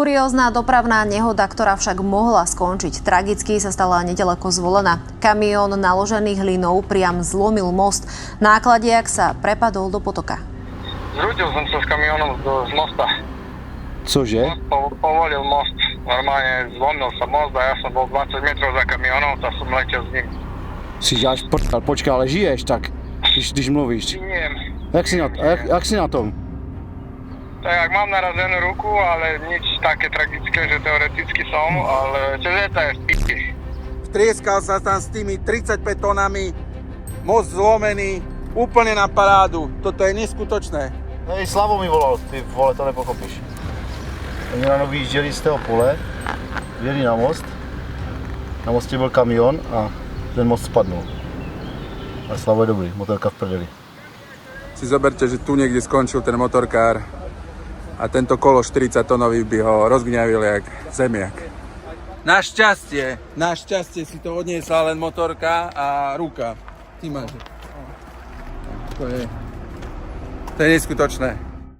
Kuriózna dopravná nehoda, ktorá však mohla skončiť tragicky, sa stala nedaleko Zvolena. Kamión naložený hlinou priam zlomil most. Nákladiak sa prepadol do potoka. Zrútil som sa s kamionom z mosta. Cože? Povolil most. Normálne zlomil sa most a ja som bol 20 metrov za kamionom, tak som letel s ním. Si až počkaj, ale žiješ tak, když mluvíš. Žijem. Jak si na tom? Tak mám narazenú ruku, ale nič také tragické, že teoreticky som, ale ČZ je v piči. Vtrieskal sa tam s tými 35 tonami, most zlomený, úplne na parádu. Toto je neskutočné. No i Slavo mi volal, ty vole, to nepochopíš. Oni ráno vyjížděli z toho pole, jeli na most, na mostě byl kamion a ten most spadnul. Ale Slavo je dobrý, motorka v prdeli. Si zoberte, že tu niekde skončil ten motorkár a tento kolo 40 tonový by ho rozgňavil jak zemiak. Našťastie si to odniesla len motorka a ruka. Ty máš. To je neskutočné.